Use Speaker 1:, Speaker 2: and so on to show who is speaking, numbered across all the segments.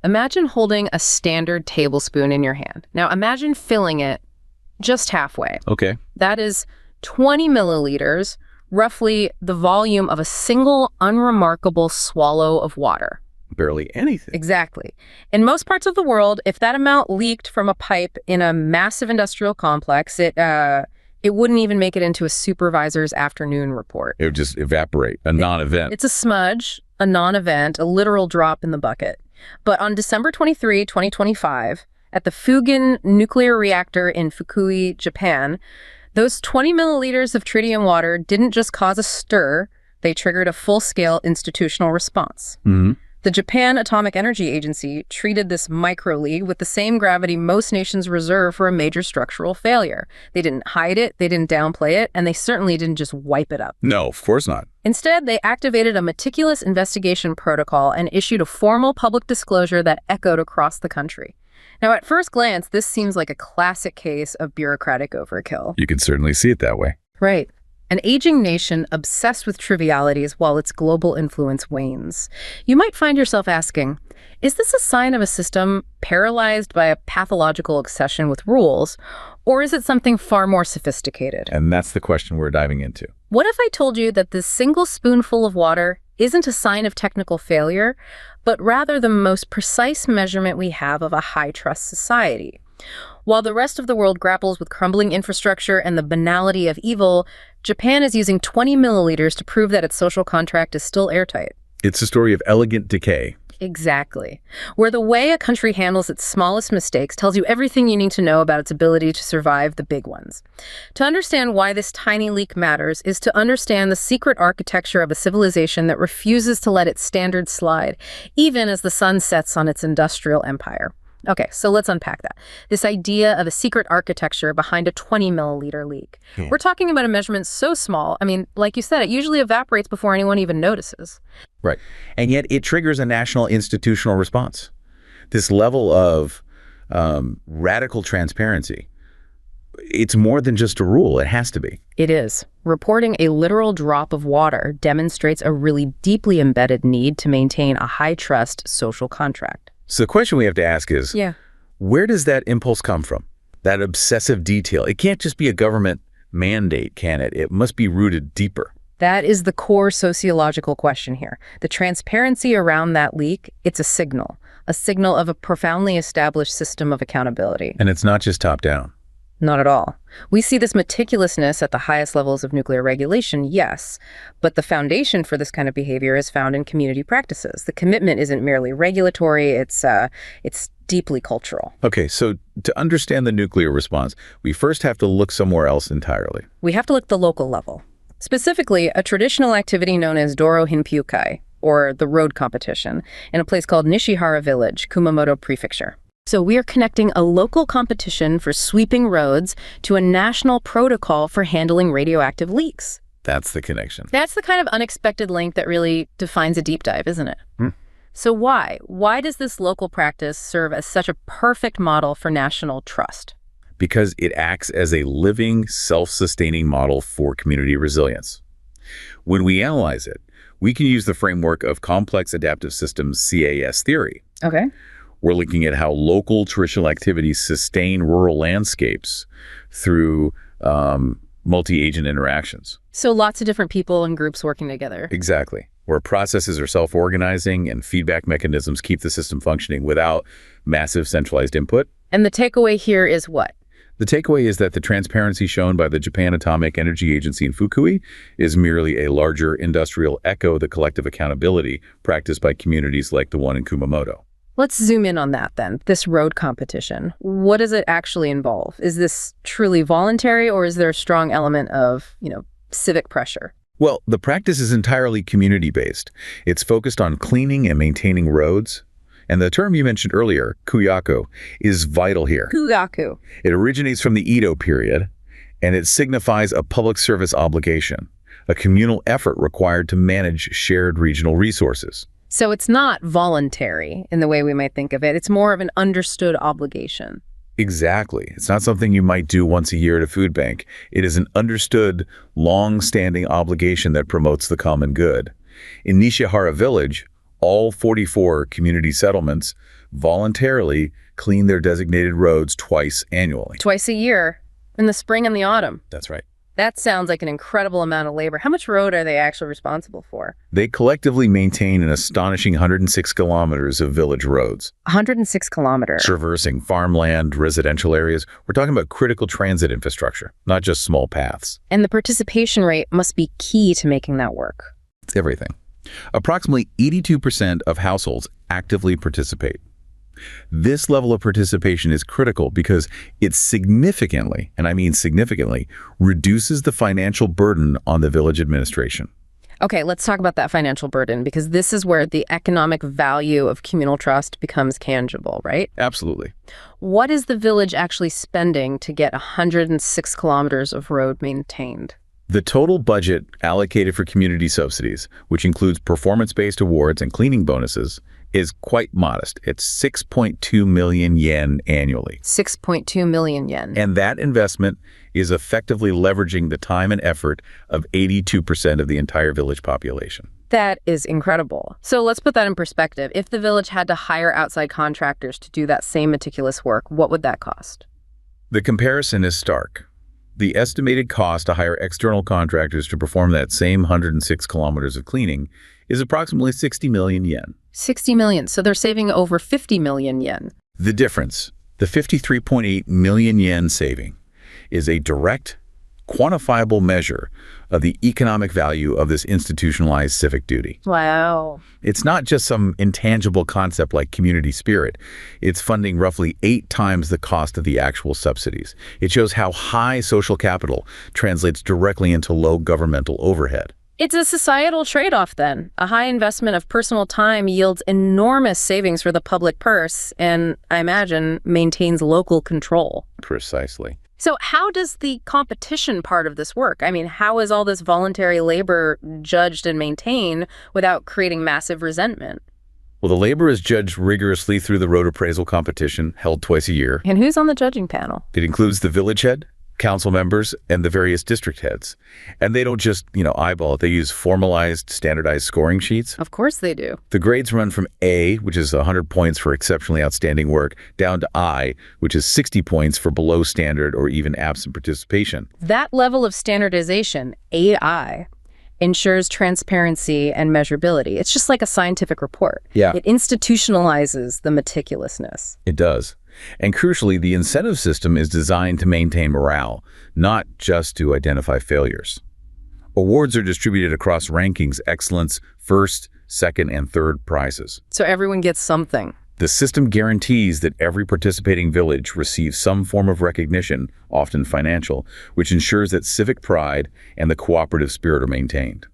Speaker 1: Imagine holding a standard tablespoon in your hand. Now imagine filling it just halfway.
Speaker 2: Okay.
Speaker 1: That is 20 milliliters, roughly the volume of a single unremarkable swallow of water.
Speaker 2: Barely anything.
Speaker 1: Exactly. In most parts of the world, if that amount leaked from a pipe in a massive industrial complex, it wouldn't even make it into a supervisor's afternoon report.
Speaker 2: It would just evaporate, a non-event.
Speaker 1: It's a smudge, a non-event, a literal drop in the bucket. But on December 23, 2025, at the Fugen nuclear reactor in Fukui, Japan, those 20 milliliters of tritium water didn't just cause a stir, they triggered a full-scale institutional response.
Speaker 2: Mm-hmm.
Speaker 1: The Japan Atomic Energy Agency treated this microleak with the same gravity most nations reserve for a major structural failure. They didn't hide it, they didn't downplay it, and they certainly didn't just wipe it up.
Speaker 2: No, of course not.
Speaker 1: Instead, they activated a meticulous investigation protocol and issued a formal public disclosure that echoed across the country. Now, at first glance, this seems like a classic case of bureaucratic overkill.
Speaker 2: You can certainly see it that way.
Speaker 1: Right. An aging nation obsessed with trivialities while its global influence wanes. You might find yourself asking, is this a sign of a system paralyzed by a pathological obsession with rules, or is it something far more sophisticated?
Speaker 2: And that's the question we're diving into.
Speaker 1: What if I told you that this single spoonful of water isn't a sign of technical failure, but rather the most precise measurement we have of a high-trust society? While the rest of the world grapples with crumbling infrastructure and the banality of evil, Japan is using 20 milliliters to prove that its social contract is still airtight.
Speaker 2: It's a story of elegant decay.
Speaker 1: Exactly. Where the way a country handles its smallest mistakes tells you everything you need to know about its ability to survive the big ones. To understand why this tiny leak matters is to understand the secret architecture of a civilization that refuses to let its standards slide, even as the sun sets on its industrial empire. Okay, so let's unpack that. This idea of a secret architecture behind a 20 milliliter leak. We're talking about a measurement so small, I mean, like you said, it usually evaporates before anyone even notices.
Speaker 2: Right. And yet it triggers a national institutional response. This level of radical transparency, it's more than just a rule. It has to be.
Speaker 1: It is. Reporting a literal drop of water demonstrates a really deeply embedded need to maintain a high-trust social contract.
Speaker 2: So the question we have to ask is, where does that impulse come from? That obsessive detail. It can't just be a government mandate, can it? It must be rooted deeper.
Speaker 1: That is the core sociological question here. The transparency around that leak, it's a signal of a profoundly established system of accountability.
Speaker 2: And it's not just top-down.
Speaker 1: Not at all. We see this meticulousness at the highest levels of nuclear regulation, yes, but the foundation for this kind of behavior is found in community practices. The commitment isn't merely regulatory, it's deeply cultural.
Speaker 2: Okay, so to understand the nuclear response, we first have to look somewhere else entirely.
Speaker 1: We have to look at the local level. Specifically, a traditional activity known as Dorohin-pyukai, or the road competition, in a place called Nishihara Village, Kumamoto Prefecture. So we are connecting a local competition for sweeping roads to a national protocol for handling radioactive leaks.
Speaker 2: That's the connection.
Speaker 1: That's the kind of unexpected link that really defines a deep dive, isn't it? So why? Why does this local practice serve as such a perfect model for national trust?
Speaker 2: Because it acts as a living, self-sustaining model for community resilience. When we analyze it, we can use the framework of complex adaptive systems CAS theory.
Speaker 1: Okay.
Speaker 2: We're looking at how local traditional activities sustain rural landscapes through multi-agent interactions.
Speaker 1: So lots of different people and groups working together.
Speaker 2: Exactly. Where processes are self-organizing and feedback mechanisms keep the system functioning without massive centralized input.
Speaker 1: And the takeaway here is what?
Speaker 2: The takeaway is that the transparency shown by the Japan Atomic Energy Agency in Fukui is merely a larger industrial echo of the collective accountability practiced by communities like the one in Kumamoto.
Speaker 1: Let's zoom in on that then, this road competition. What does it actually involve? Is this truly voluntary, or is there a strong element of, civic pressure?
Speaker 2: Well, the practice is entirely community-based. It's focused on cleaning and maintaining roads. And the term you mentioned earlier, kuyaku, is vital here.
Speaker 1: Kuyaku.
Speaker 2: It originates from the Edo period, and it signifies a public service obligation, a communal effort required to manage shared regional resources.
Speaker 1: So it's not voluntary in the way we might think of it. It's more of an understood obligation.
Speaker 2: Exactly. It's not something you might do once a year at a food bank. It is an understood, long-standing obligation that promotes the common good. In Nishihara Village, all 44 community settlements voluntarily clean their designated roads twice annually.
Speaker 1: Twice a year, in the spring and the autumn.
Speaker 2: That's right.
Speaker 1: That sounds like an incredible amount of labor. How much road are they actually responsible for?
Speaker 2: They collectively maintain an astonishing 106 kilometers of village roads.
Speaker 1: 106 kilometers.
Speaker 2: Traversing farmland, residential areas. We're talking about critical transit infrastructure, not just small paths.
Speaker 1: And the participation rate must be key to making that work.
Speaker 2: It's everything. Approximately 82% of households actively participate. This level of participation is critical because it significantly, and I mean significantly, reduces the financial burden on the village administration.
Speaker 1: Okay, let's talk about that financial burden, because this is where the economic value of communal trust becomes tangible, right?
Speaker 2: Absolutely.
Speaker 1: What is the village actually spending to get 106 kilometers of road maintained?
Speaker 2: The total budget allocated for community subsidies, which includes performance-based awards and cleaning bonuses, is quite modest. It's 6.2 million yen annually.
Speaker 1: 6.2 million yen.
Speaker 2: And that investment is effectively leveraging the time and effort of 82% of the entire village population.
Speaker 1: That is incredible. So let's put that in perspective. If the village had to hire outside contractors to do that same meticulous work, what would that cost?
Speaker 2: The comparison is stark. The estimated cost to hire external contractors to perform that same 106 kilometers of cleaning is approximately 60 million yen.
Speaker 1: 60 million. So they're saving over 50 million yen.
Speaker 2: The difference, the 53.8 million yen saving, is a direct, quantifiable measure of the economic value of this institutionalized civic duty.
Speaker 1: Wow.
Speaker 2: It's not just some intangible concept like community spirit. It's funding roughly 8 times the cost of the actual subsidies. It shows how high social capital translates directly into low governmental overhead.
Speaker 1: It's a societal trade-off then. A high investment of personal time yields enormous savings for the public purse and, I imagine, maintains local control.
Speaker 2: Precisely.
Speaker 1: So how does the competition part of this work? I mean, how is all this voluntary labor judged and maintained without creating massive resentment?
Speaker 2: Well, the labor is judged rigorously through the road appraisal competition held twice a year.
Speaker 1: And who's on the judging panel?
Speaker 2: It includes the village head, council members, and the various district heads. And they don't just, eyeball it. They use formalized, standardized scoring sheets.
Speaker 1: Of course they do.
Speaker 2: The grades run from A, which is 100 points for exceptionally outstanding work, down to I, which is 60 points for below standard or even absent participation.
Speaker 1: That level of standardization, AI, ensures transparency and measurability. It's just like a scientific report.
Speaker 2: Yeah.
Speaker 1: It institutionalizes the meticulousness.
Speaker 2: It does. And crucially, the incentive system is designed to maintain morale, not just to identify failures. Awards are distributed across rankings, excellence, first, second, and third prizes.
Speaker 1: So everyone gets something.
Speaker 2: The system guarantees that every participating village receives some form of recognition, often financial, which ensures that civic pride and the cooperative spirit are maintained.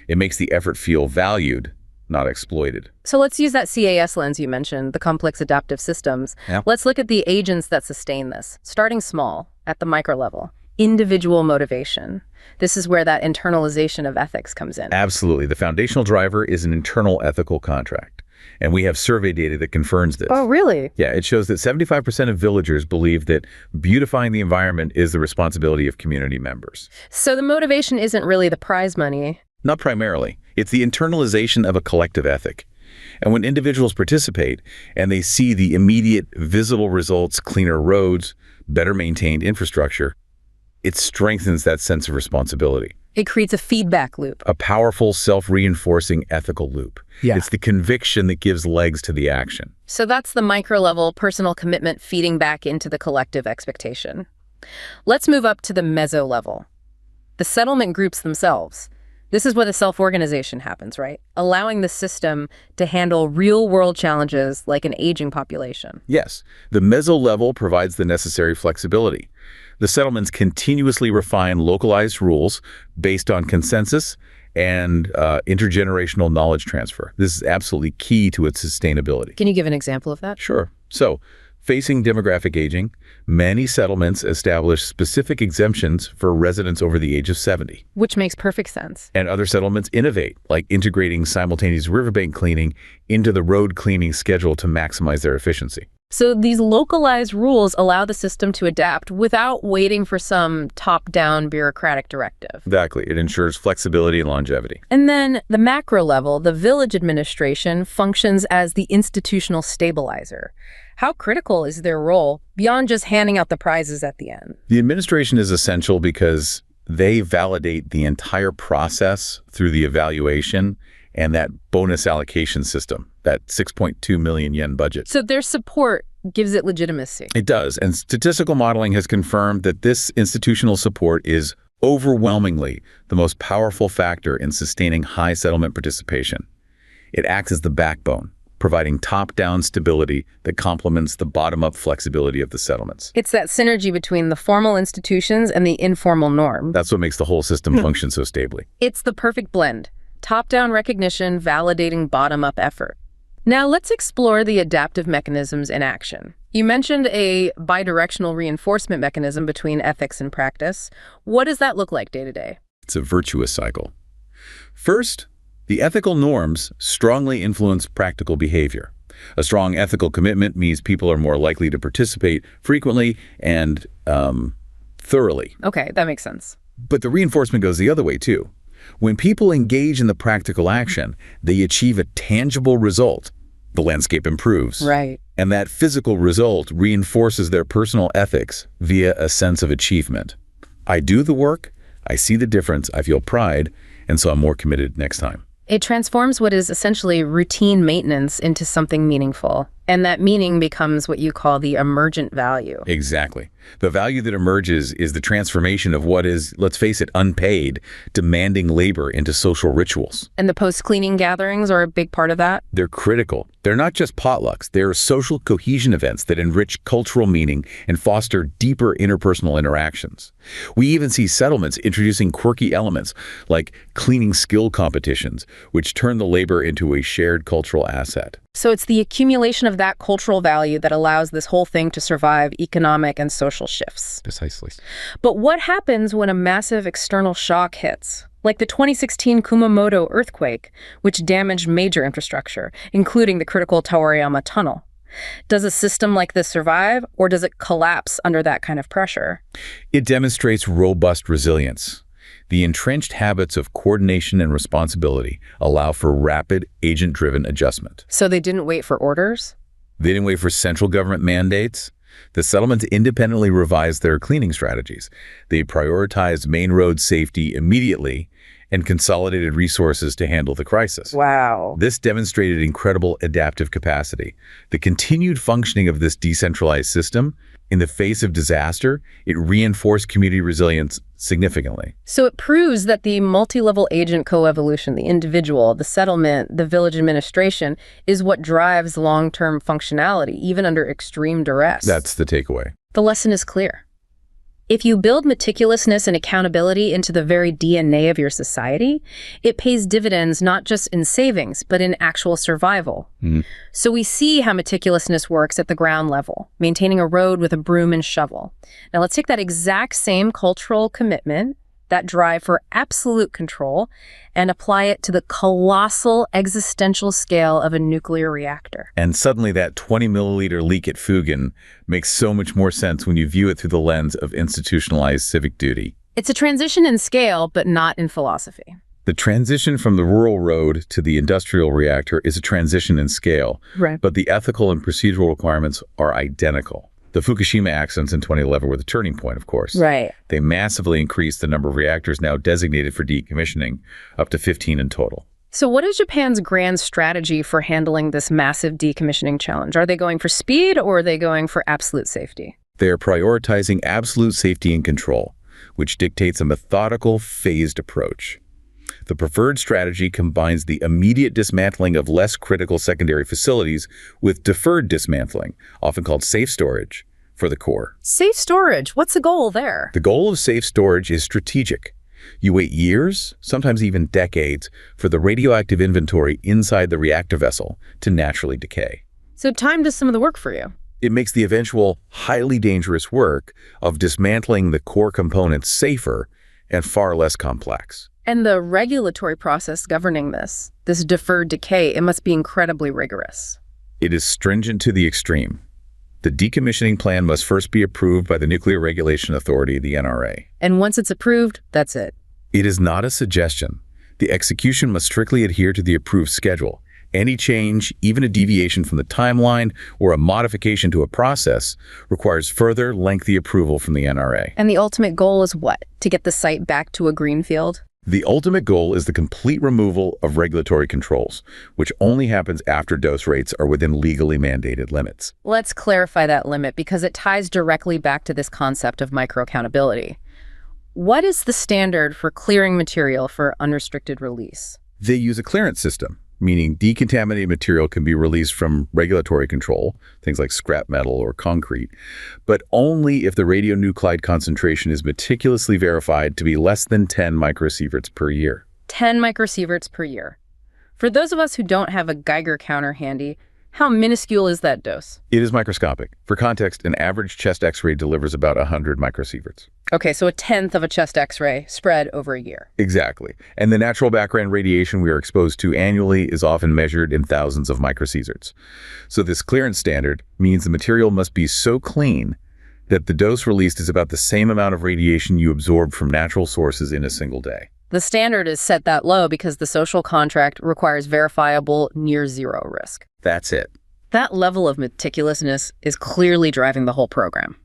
Speaker 2: It makes the effort feel valued, not exploited.
Speaker 1: So let's use that CAS lens you mentioned, the complex adaptive systems.
Speaker 2: Yeah.
Speaker 1: Let's look at the agents that sustain this, starting small, at the micro level. Individual motivation. This is where that internalization of ethics comes in.
Speaker 2: Absolutely. The foundational driver is an internal ethical contract. And we have survey data that confirms this.
Speaker 1: Oh, really?
Speaker 2: Yeah, it shows that 75% of villagers believe that beautifying the environment is the responsibility of community members.
Speaker 1: So the motivation isn't really the prize money.
Speaker 2: Not primarily. It's the internalization of a collective ethic. And when individuals participate and they see the immediate visible results, cleaner roads, better maintained infrastructure, it strengthens that sense of responsibility.
Speaker 1: It creates a feedback loop.
Speaker 2: A powerful, self-reinforcing ethical loop.
Speaker 1: Yeah.
Speaker 2: It's the conviction that gives legs to the action.
Speaker 1: So that's the micro-level personal commitment feeding back into the collective expectation. Let's move up to the meso-level. The settlement groups themselves. This is where the self-organization happens, right? Allowing the system to handle real-world challenges like an aging population.
Speaker 2: Yes, the meso-level provides the necessary flexibility. The settlements continuously refine localized rules based on consensus and intergenerational knowledge transfer. This is absolutely key to its sustainability.
Speaker 1: Can you give an example of that?
Speaker 2: Sure. So, facing demographic aging, many settlements establish specific exemptions for residents over the age of 70.
Speaker 1: Which makes perfect sense.
Speaker 2: And other settlements innovate, like integrating simultaneous riverbank cleaning into the road cleaning schedule to maximize their efficiency.
Speaker 1: So these localized rules allow the system to adapt without waiting for some top-down bureaucratic directive.
Speaker 2: Exactly. It ensures flexibility and longevity.
Speaker 1: And then the macro level, the village administration, functions as the institutional stabilizer. How critical is their role beyond just handing out the prizes at the end?
Speaker 2: The administration is essential because they validate the entire process through the evaluation and that bonus allocation system, that 6.2 million yen budget.
Speaker 1: So their support gives it legitimacy.
Speaker 2: It does. And statistical modeling has confirmed that this institutional support is overwhelmingly the most powerful factor in sustaining high settlement participation. It acts as the backbone, providing top-down stability that complements the bottom-up flexibility of the settlements.
Speaker 1: It's that synergy between the formal institutions and the informal norm.
Speaker 2: That's what makes the whole system function so stably.
Speaker 1: It's the perfect blend. Top-down recognition, validating bottom-up effort. Now let's explore the adaptive mechanisms in action. You mentioned a bidirectional reinforcement mechanism between ethics and practice. What does that look like day to day?
Speaker 2: It's a virtuous cycle. First, the ethical norms strongly influence practical behavior. A strong ethical commitment means people are more likely to participate frequently and thoroughly.
Speaker 1: Okay, that makes sense.
Speaker 2: But the reinforcement goes the other way, too. When people engage in the practical action, they achieve a tangible result. The landscape improves.
Speaker 1: Right.
Speaker 2: And that physical result reinforces their personal ethics via a sense of achievement. I do the work, I see the difference, I feel pride, and so I'm more committed next time.
Speaker 1: It transforms what is essentially routine maintenance into something meaningful. And that meaning becomes what you call the emergent value.
Speaker 2: Exactly. The value that emerges is the transformation of what is, let's face it, unpaid, demanding labor into social rituals.
Speaker 1: And the post-cleaning gatherings are a big part of that?
Speaker 2: They're critical. They're not just potlucks. They're social cohesion events that enrich cultural meaning and foster deeper interpersonal interactions. We even see settlements introducing quirky elements like cleaning skill competitions, which turn the labor into a shared cultural asset.
Speaker 1: So it's the accumulation of that cultural value that allows this whole thing to survive economic and social shifts.
Speaker 2: Precisely.
Speaker 1: But what happens when a massive external shock hits? Like the 2016 Kumamoto earthquake, which damaged major infrastructure, including the critical Tawariyama tunnel. Does a system like this survive, or does it collapse under that kind of pressure?
Speaker 2: It demonstrates robust resilience. The entrenched habits of coordination and responsibility allow for rapid, agent-driven adjustment.
Speaker 1: So they didn't wait for orders?
Speaker 2: They didn't wait for central government mandates. The settlements independently revised their cleaning strategies. They prioritized main road safety immediately and consolidated resources to handle the crisis.
Speaker 1: Wow.
Speaker 2: This demonstrated incredible adaptive capacity. The continued functioning of this decentralized system, in the face of disaster, it reinforced community resilience significantly.
Speaker 1: So it proves that the multi-level agent coevolution, the individual, the settlement, the village administration, is what drives long-term functionality, even under extreme duress.
Speaker 2: That's the takeaway.
Speaker 1: The lesson is clear. If you build meticulousness and accountability into the very DNA of your society, it pays dividends not just in savings, but in actual survival. So we see how meticulousness works at the ground level, maintaining a road with a broom and shovel. Now let's take that exact same cultural commitment, that drive for absolute control, and apply it to the colossal existential scale of a nuclear reactor.
Speaker 2: And suddenly that 20-milliliter leak at Fugen makes so much more sense when you view it through the lens of institutionalized civic duty.
Speaker 1: It's a transition in scale, but not in philosophy.
Speaker 2: The transition from the rural road to the industrial reactor is a transition in scale,
Speaker 1: Right.
Speaker 2: but the ethical and procedural requirements are identical. The Fukushima accidents in 2011 were the turning point, of course.
Speaker 1: Right.
Speaker 2: They massively increased the number of reactors now designated for decommissioning, up to 15 in total.
Speaker 1: So what is Japan's grand strategy for handling this massive decommissioning challenge? Are they going for speed, or are they going for absolute safety?
Speaker 2: They are prioritizing absolute safety and control, which dictates a methodical, phased approach. The preferred strategy combines the immediate dismantling of less critical secondary facilities with deferred dismantling, often called safe storage, for the core.
Speaker 1: Safe storage, what's the goal there?
Speaker 2: The goal of safe storage is strategic. You wait years, sometimes even decades, for the radioactive inventory inside the reactor vessel to naturally decay.
Speaker 1: So time does some of the work for you.
Speaker 2: It makes the eventual, highly dangerous work of dismantling the core components safer and far less complex.
Speaker 1: And the regulatory process governing this deferred decay, it must be incredibly rigorous.
Speaker 2: It is stringent to the extreme. The decommissioning plan must first be approved by the Nuclear Regulation Authority, the NRA.
Speaker 1: And once it's approved, that's it.
Speaker 2: It is not a suggestion. The execution must strictly adhere to the approved schedule. Any change, even a deviation from the timeline or a modification to a process, requires further lengthy approval from the NRA.
Speaker 1: And the ultimate goal is what? To get the site back to a greenfield?
Speaker 2: The ultimate goal is the complete removal of regulatory controls, which only happens after dose rates are within legally mandated limits.
Speaker 1: Let's clarify that limit because it ties directly back to this concept of micro-accountability. What is the standard for clearing material for unrestricted release?
Speaker 2: They use a clearance system, meaning decontaminated material can be released from regulatory control, things like scrap metal or concrete, but only if the radionuclide concentration is meticulously verified to be less than 10 microsieverts per year.
Speaker 1: 10 microsieverts per year. For those of us who don't have a Geiger counter handy, how minuscule is that dose?
Speaker 2: It is microscopic. For context, an average chest X-ray delivers about 100 microsieverts.
Speaker 1: Okay, so a tenth of a chest X-ray spread over a year.
Speaker 2: Exactly. And the natural background radiation we are exposed to annually is often measured in thousands of microsieverts. So this clearance standard means the material must be so clean that the dose released is about the same amount of radiation you absorb from natural sources in a single day.
Speaker 1: The standard is set that low because the social contract requires verifiable near-zero risk.
Speaker 2: That's it.
Speaker 1: That level of meticulousness is clearly driving the whole program.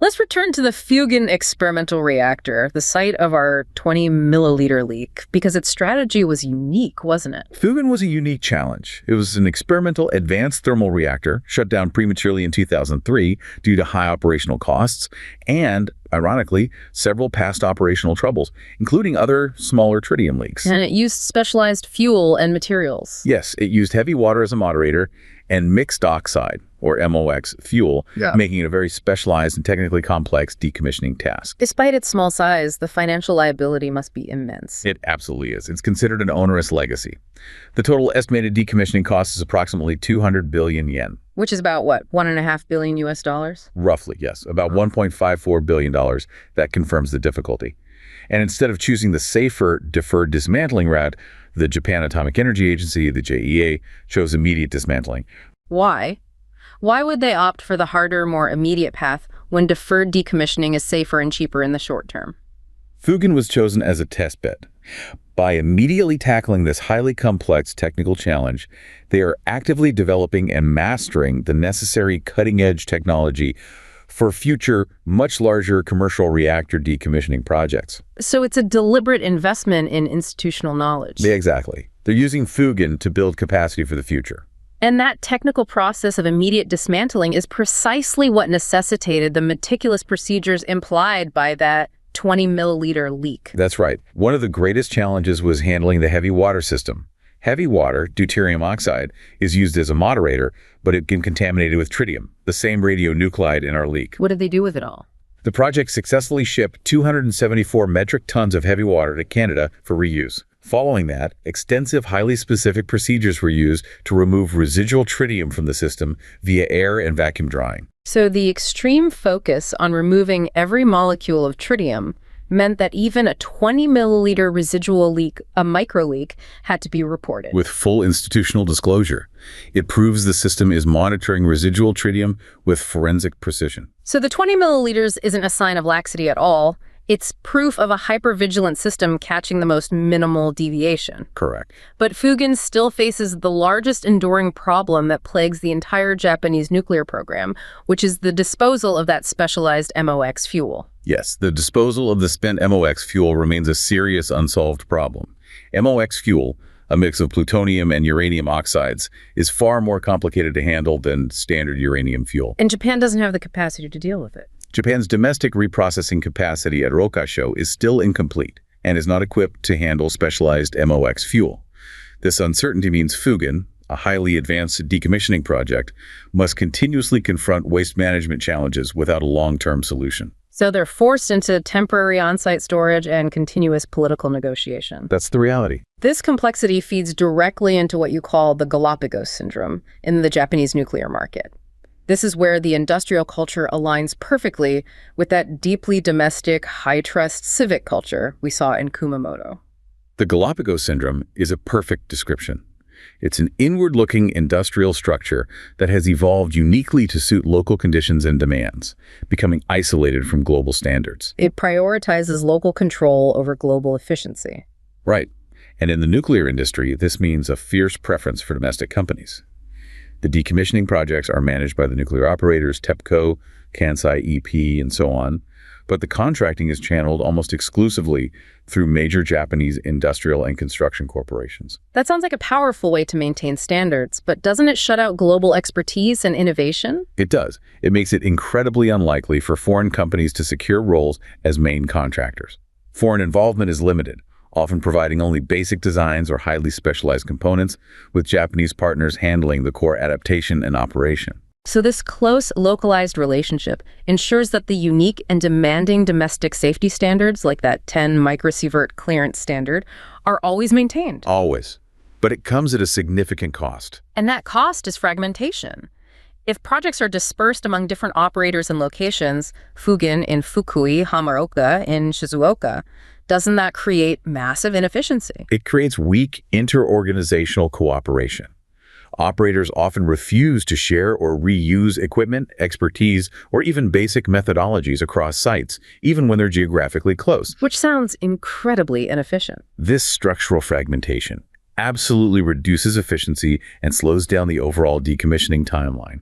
Speaker 1: Let's return to the Fugen experimental reactor, the site of our 20-milliliter leak, because its strategy was unique, wasn't it?
Speaker 2: Fugen was a unique challenge. It was an experimental advanced thermal reactor shut down prematurely in 2003 due to high operational costs and, ironically, several past operational troubles, including other smaller tritium leaks.
Speaker 1: And it used specialized fuel and materials.
Speaker 2: Yes, it used heavy water as a moderator and mixed oxide, or MOX, fuel, making it a very specialized and technically complex decommissioning task.
Speaker 1: Despite its small size, the financial liability must be immense.
Speaker 2: It absolutely is. It's considered an onerous legacy. The total estimated decommissioning cost is approximately 200 billion yen.
Speaker 1: Which is about, what, $1.5 billion US dollars?
Speaker 2: Roughly, yes. About $1.54 billion. That confirms the difficulty. And instead of choosing the safer deferred dismantling route, the Japan Atomic Energy Agency, the JEA, chose immediate dismantling.
Speaker 1: Why? Why would they opt for the harder, more immediate path when deferred decommissioning is safer and cheaper in the short term?
Speaker 2: Fugen was chosen as a test bed. By immediately tackling this highly complex technical challenge, they are actively developing and mastering the necessary cutting-edge technology for future, much larger commercial reactor decommissioning projects.
Speaker 1: So it's a deliberate investment in institutional knowledge.
Speaker 2: Yeah, exactly. They're using Fugen to build capacity for the future.
Speaker 1: And that technical process of immediate dismantling is precisely what necessitated the meticulous procedures implied by that 20-milliliter leak.
Speaker 2: That's right. One of the greatest challenges was handling the heavy water system. Heavy water, deuterium oxide, is used as a moderator, but it can contaminate it with tritium, the same radionuclide in our leak.
Speaker 1: What did they do with it all?
Speaker 2: The project successfully shipped 274 metric tons of heavy water to Canada for reuse. Following that, extensive, highly specific procedures were used to remove residual tritium from the system via air and vacuum drying.
Speaker 1: So the extreme focus on removing every molecule of tritium meant that even a 20-milliliter residual leak, a microleak, had to be reported.
Speaker 2: With full institutional disclosure, it proves the system is monitoring residual tritium with forensic precision.
Speaker 1: So the 20 milliliters isn't a sign of laxity at all. It's proof of a hypervigilant system catching the most minimal deviation.
Speaker 2: Correct.
Speaker 1: But Fugen still faces the largest enduring problem that plagues the entire Japanese nuclear program, which is the disposal of that specialized MOX fuel.
Speaker 2: Yes, the disposal of the spent MOX fuel remains a serious unsolved problem. MOX fuel, a mix of plutonium and uranium oxides, is far more complicated to handle than standard uranium fuel.
Speaker 1: And Japan doesn't have the capacity to deal with it.
Speaker 2: Japan's domestic reprocessing capacity at Rokasho is still incomplete and is not equipped to handle specialized MOX fuel. This uncertainty means Fugen, a highly advanced decommissioning project, must continuously confront waste management challenges without a long-term solution.
Speaker 1: So they're forced into temporary on-site storage and continuous political negotiation.
Speaker 2: That's the reality.
Speaker 1: This complexity feeds directly into what you call the Galapagos syndrome in the Japanese nuclear market. This is where the industrial culture aligns perfectly with that deeply domestic, high-trust civic culture we saw in Kumamoto.
Speaker 2: The Galapagos syndrome is a perfect description. It's an inward-looking industrial structure that has evolved uniquely to suit local conditions and demands, becoming isolated from global standards.
Speaker 1: It prioritizes local control over global efficiency.
Speaker 2: Right. And in the nuclear industry, this means a fierce preference for domestic companies. The decommissioning projects are managed by the nuclear operators, TEPCO, Kansai EP, and so on, but the contracting is channeled almost exclusively through major Japanese industrial and construction corporations.
Speaker 1: That sounds like a powerful way to maintain standards, but doesn't it shut out global expertise and innovation?
Speaker 2: It does. It makes it incredibly unlikely for foreign companies to secure roles as main contractors. Foreign involvement is limited, often providing only basic designs or highly specialized components, with Japanese partners handling the core adaptation and operation.
Speaker 1: So this close, localized relationship ensures that the unique and demanding domestic safety standards, like that 10 microsievert clearance standard, are always maintained.
Speaker 2: Always. But it comes at a significant cost.
Speaker 1: And that cost is fragmentation. If projects are dispersed among different operators and locations, Fugen in Fukui, Hamaoka in Shizuoka, doesn't that create massive inefficiency?
Speaker 2: It creates weak inter-organizational cooperation. Operators often refuse to share or reuse equipment, expertise, or even basic methodologies across sites, even when they're geographically close.
Speaker 1: Which sounds incredibly inefficient.
Speaker 2: This structural fragmentation absolutely reduces efficiency and slows down the overall decommissioning timeline.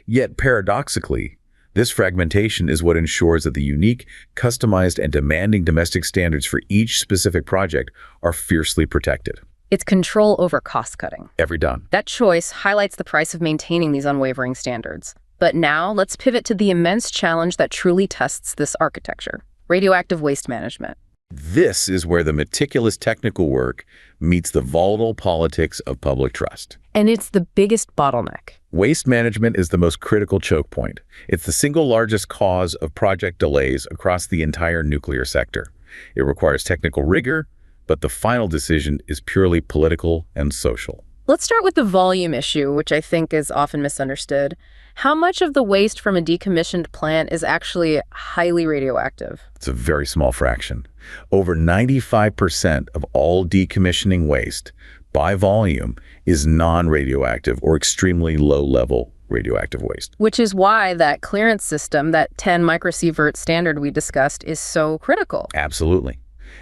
Speaker 2: Yet, paradoxically, this fragmentation is what ensures that the unique, customized, and demanding domestic standards for each specific project are fiercely protected.
Speaker 1: It's control over cost-cutting.
Speaker 2: Every dime.
Speaker 1: That choice highlights the price of maintaining these unwavering standards. But now, let's pivot to the immense challenge that truly tests this architecture: radioactive waste management.
Speaker 2: This is where the meticulous technical work meets the volatile politics of public trust.
Speaker 1: And it's the biggest bottleneck.
Speaker 2: Waste management is the most critical choke point. It's the single largest cause of project delays across the entire nuclear sector. It requires technical rigor, but the final decision is purely political and social.
Speaker 1: Let's start with the volume issue, which I think is often misunderstood. How much of the waste from a decommissioned plant is actually highly radioactive?
Speaker 2: It's a very small fraction. Over 95% of all decommissioning waste, by volume, is non-radioactive or extremely low-level radioactive waste.
Speaker 1: Which is why that clearance system, that 10 microsievert standard we discussed, is so critical.
Speaker 2: Absolutely.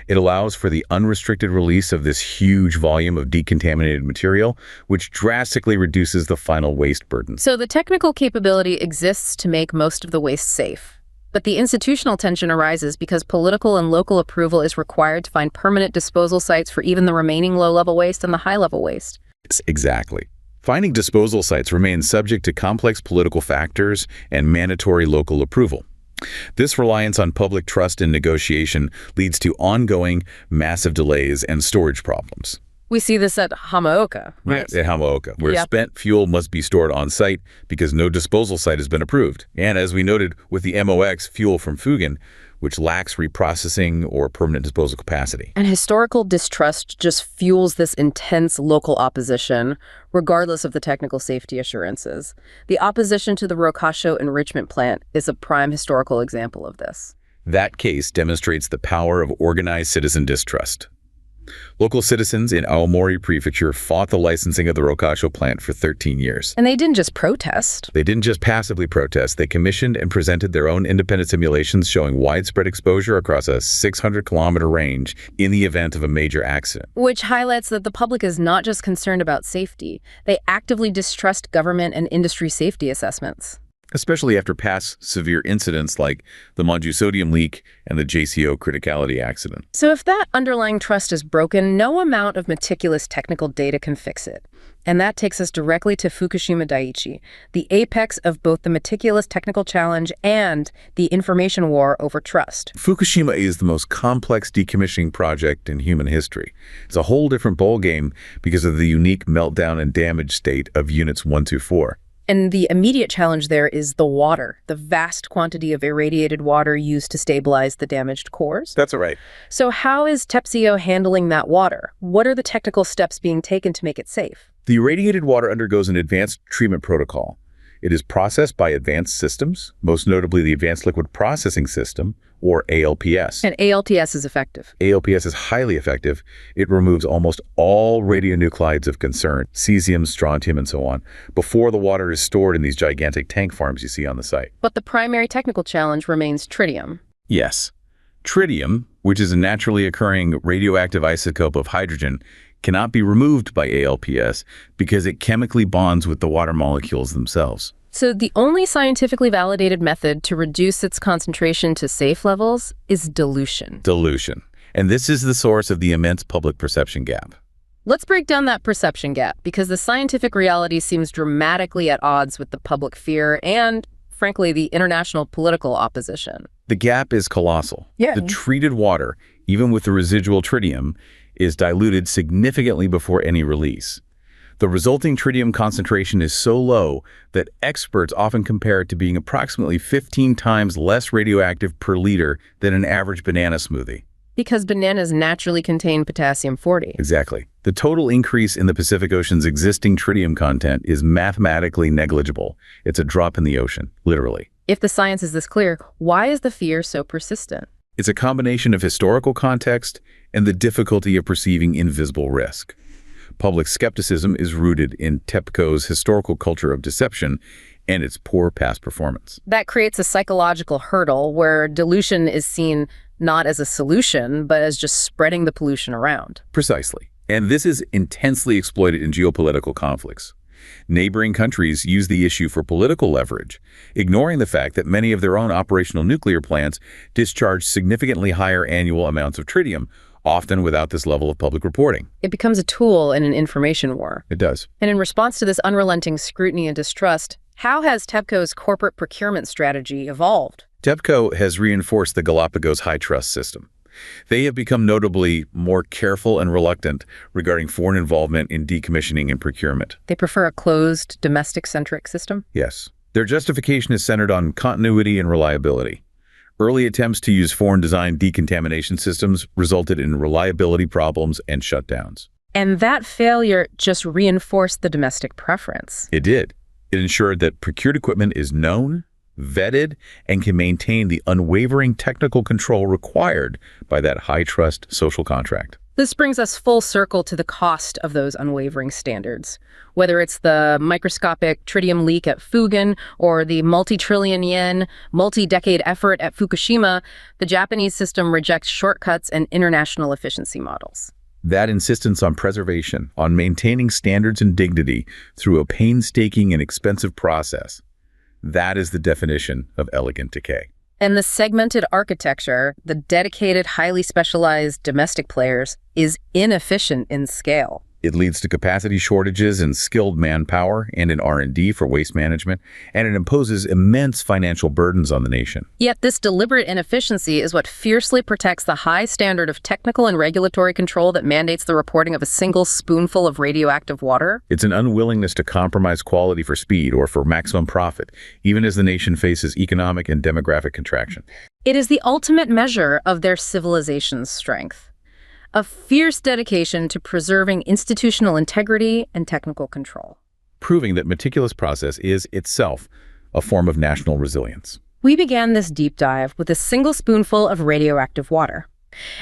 Speaker 2: It allows for the unrestricted release of this huge volume of decontaminated material, which drastically reduces the final waste burden.
Speaker 1: So the technical capability exists to make most of the waste safe. But the institutional tension arises because political and local approval is required to find permanent disposal sites for even the remaining low-level waste and the high-level waste.
Speaker 2: Yes, exactly. Finding disposal sites remains subject to complex political factors and mandatory local approval. This reliance on public trust and negotiation leads to ongoing, massive delays and storage problems.
Speaker 1: We see this at Hamaoka, right?
Speaker 2: At Hamaoka, where spent fuel must be stored on site because no disposal site has been approved. And as we noted with the MOX fuel from Fugen, which lacks reprocessing or permanent disposal capacity.
Speaker 1: And historical distrust just fuels this intense local opposition, regardless of the technical safety assurances. The opposition to the Rokasho enrichment plant is a prime historical example of this.
Speaker 2: That case demonstrates the power of organized citizen distrust. Local citizens in Aomori Prefecture fought the licensing of the Rokasho plant for 13 years.
Speaker 1: And they didn't just protest.
Speaker 2: They didn't just passively protest. They commissioned and presented their own independent simulations showing widespread exposure across a 600-kilometer range in the event of a major accident.
Speaker 1: Which highlights that the public is not just concerned about safety. They actively distrust government and industry safety assessments.
Speaker 2: Especially after past severe incidents like the Monju sodium leak and the JCO criticality accident.
Speaker 1: So if that underlying trust is broken, no amount of meticulous technical data can fix it. And that takes us directly to Fukushima Daiichi, the apex of both the meticulous technical challenge and the information war over trust.
Speaker 2: Fukushima is the most complex decommissioning project in human history. It's a whole different ballgame because of the unique meltdown and damage state of Units 1 to 4.
Speaker 1: And the immediate challenge there is the water, the vast quantity of irradiated water used to stabilize the damaged cores.
Speaker 2: That's right.
Speaker 1: So how is TEPCO handling that water? What are the technical steps being taken to make it safe?
Speaker 2: The irradiated water undergoes an advanced treatment protocol. It is processed by advanced systems, most notably the Advanced Liquid Processing System, or ALPS.
Speaker 1: And ALPS is effective.
Speaker 2: ALPS is highly effective. It removes almost all radionuclides of concern, cesium, strontium, and so on, before the water is stored in these gigantic tank farms you see on the site.
Speaker 1: But the primary technical challenge remains tritium.
Speaker 2: Yes. Tritium, which is a naturally occurring radioactive isotope of hydrogen, cannot be removed by ALPS because it chemically bonds with the water molecules themselves.
Speaker 1: So the only scientifically validated method to reduce its concentration to safe levels is dilution.
Speaker 2: Dilution. And this is the source of the immense public perception gap.
Speaker 1: Let's break down that perception gap, because the scientific reality seems dramatically at odds with the public fear and, frankly, the international political opposition.
Speaker 2: The gap is colossal.
Speaker 1: Yeah.
Speaker 2: The treated water, even with the residual tritium, is diluted significantly before any release. The resulting tritium concentration is so low that experts often compare it to being approximately 15 times less radioactive per liter than an average banana smoothie.
Speaker 1: Because bananas naturally contain potassium-40.
Speaker 2: Exactly. The total increase in the Pacific Ocean's existing tritium content is mathematically negligible. It's a drop in the ocean, literally.
Speaker 1: If the science is this clear, why is the fear so persistent?
Speaker 2: It's a combination of historical context and the difficulty of perceiving invisible risk. Public skepticism is rooted in TEPCO's historical culture of deception and its poor past performance.
Speaker 1: That creates a psychological hurdle where dilution is seen not as a solution, but as just spreading the pollution around.
Speaker 2: Precisely. And this is intensely exploited in geopolitical conflicts. Neighboring countries use the issue for political leverage, ignoring the fact that many of their own operational nuclear plants discharge significantly higher annual amounts of tritium, often without this level of public reporting.
Speaker 1: It becomes a tool in an information war.
Speaker 2: It does.
Speaker 1: And in response to this unrelenting scrutiny and distrust, how has TEPCO's corporate procurement strategy evolved?
Speaker 2: TEPCO has reinforced the Galapagos high trust system. They have become notably more careful and reluctant regarding foreign involvement in decommissioning and procurement.
Speaker 1: They prefer a closed, domestic-centric system?
Speaker 2: Yes. Their justification is centered on continuity and reliability. Early attempts to use foreign-designed decontamination systems resulted in reliability problems and shutdowns.
Speaker 1: And that failure just reinforced the domestic preference.
Speaker 2: It did. It ensured that procured equipment is known, vetted, and can maintain the unwavering technical control required by that high-trust social contract.
Speaker 1: This brings us full circle to the cost of those unwavering standards. Whether it's the microscopic tritium leak at Fugen or the multi-trillion yen, multi-decade effort at Fukushima, the Japanese system rejects shortcuts and international efficiency models.
Speaker 2: That insistence on preservation, on maintaining standards and dignity through a painstaking and expensive process, that is the definition of elegant decay.
Speaker 1: And the segmented architecture, the dedicated, highly specialized domestic players, is inefficient in scale.
Speaker 2: It leads to capacity shortages in skilled manpower and in R&D for waste management, and it imposes immense financial burdens on the nation.
Speaker 1: Yet this deliberate inefficiency is what fiercely protects the high standard of technical and regulatory control that mandates the reporting of a single spoonful of radioactive water.
Speaker 2: It's an unwillingness to compromise quality for speed or for maximum profit, even as the nation faces economic and demographic contraction.
Speaker 1: It is the ultimate measure of their civilization's strength. A fierce dedication to preserving institutional integrity and technical control.
Speaker 2: Proving that meticulous process is itself a form of national resilience.
Speaker 1: We began this deep dive with a single spoonful of radioactive water.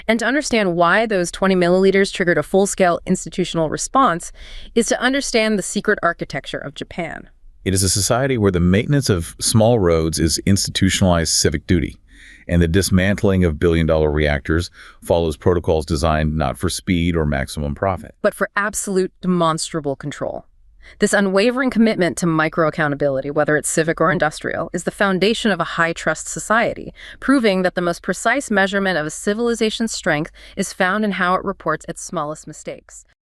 Speaker 1: And to understand why those 20 milliliters triggered a full-scale institutional response is to understand the secret architecture of Japan.
Speaker 2: It is a society where the maintenance of small roads is institutionalized civic duty, and the dismantling of billion-dollar reactors follows protocols designed not for speed or maximum profit,
Speaker 1: but for absolute demonstrable control. This unwavering commitment to micro-accountability, whether it's civic or industrial, is the foundation of a high-trust society, proving that the most precise measurement of a civilization's strength is found in how it reports its smallest mistakes.